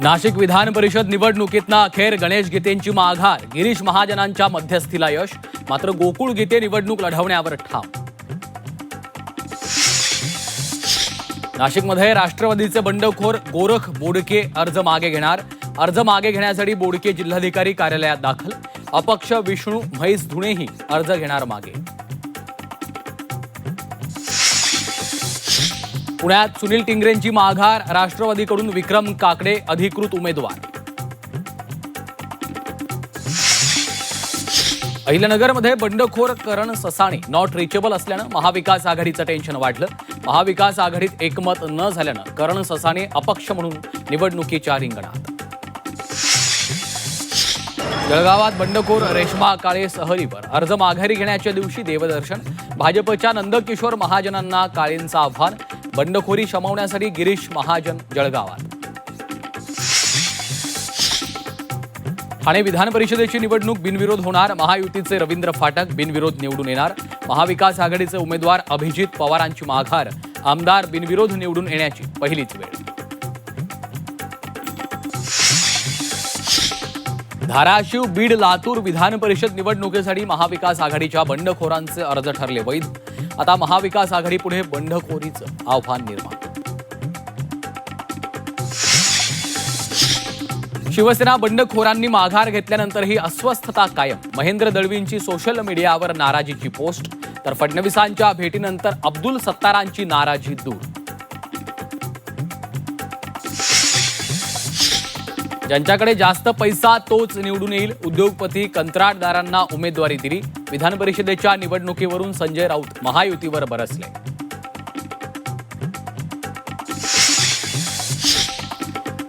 नाशिक विधान परिषद निवडणुकीतनं अखेर गणेश गीतेंची माघार. गिरीश महाजनांच्या मध्यस्थीला यश. मात्र गोकुळ गीते निवडणूक लढवण्यावर ठाम. नाशिकमध्ये राष्ट्रवादीचे बंडखोर गोरख बोडके अर्ज मागे घेणार. अर्ज मागे घेण्यासाठी बोडके जिल्हाधिकारी कार्यालयात दाखल. अपक्ष विष्णू म्हैस धुणेही अर्ज घेणार मागे. पुण्यात सुनील टिंगरेंची माघार. राष्ट्रवादीकडून विक्रम काकडे अधिकृत उमेदवार. अहिल्यानगरमध्ये बंडखोर करण ससाणे नॉट रिचेबल असल्यानं महाविकास आघाडीचं टेन्शन वाढलं. महाविकास आघाडीत एकमत न झाल्यानं करण ससाणे अपक्ष म्हणून निवडणुकीच्या रिंगणात. जळगावात बंडखोर रेश्मा काळे सहलीवर अर्ज माघारी घेण्याच्या दिवशी देवदर्शन. भाजपच्या नंदकिशोर महाजनांना काळेंचं आव्हान. बंडखोरी शमवण्यासाठी गिरीश महाजन जळगावात. ठाणे विधान परिषदेची निवडणूक बिनविरोध होणार. महायुतीचे रवींद्र फाटक बिनविरोध निवडून येणार. महाविकास आघाडीचे उमेदवार अभिजित पवारांची माघार. आमदार बिनविरोध निवडून येण्याची पहिलीच वेळ. धाराशिव बीड लातूर विधान परिषद निवडणुकीसाठी महाविकास आघाडीच्या बंडखोरांचे अर्ज ठरले वैध. आता महाविकास आघाडी पुढे बंडखोरीचं आव्हान निर्माण. शिवसेना बंडखोरांनी माघार घेतल्यानंतरही अस्वस्थता कायम. महेंद्र दळवींची सोशल मीडियावर नाराजीची पोस्ट. तर फडणवीसांच्या भेटीनंतर अब्दुल सत्तारांची नाराजी दूर. ज्यांच्याकडे जास्त पैसा तोच निवडून येईल. उद्योगपती कंत्राटदारांना उमेदवारी दिली. विधान परिषदेच्या निवडणुकीवरून संजय राऊत महायुतीवर बरसले.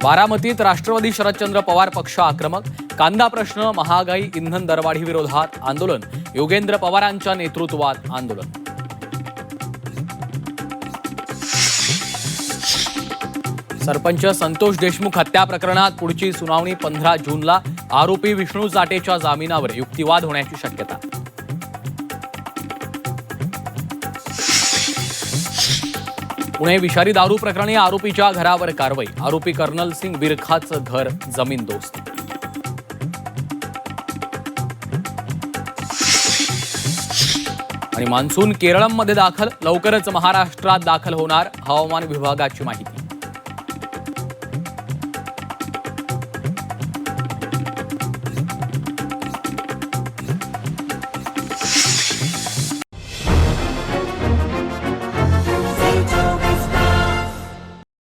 बारामतीत राष्ट्रवादी शरदचंद्र पवार पक्ष आक्रमक. कांदा प्रश्न, महागाई, इंधन दरवाढी विरोधात आंदोलन. योगेंद्र पवारांच्या नेतृत्वात आंदोलन. सरपंच संतोष देशमुख हत्या प्रकरणात पुढची सुनावणी 15 जूनला. आरोपी विष्णू जाटेच्या जामिनावर युक्तिवाद होण्याची शक्यता. पुणे विषारी दारू प्रकरणी आरोपीच्या घरावर कारवाई. आरोपी कर्नल सिंग बिरखाचं घर जमीनदोस्त. आणि मान्सून केरळमध्ये दाखल. लवकरच महाराष्ट्रात दाखल होणार. हवामान विभागाची माहिती.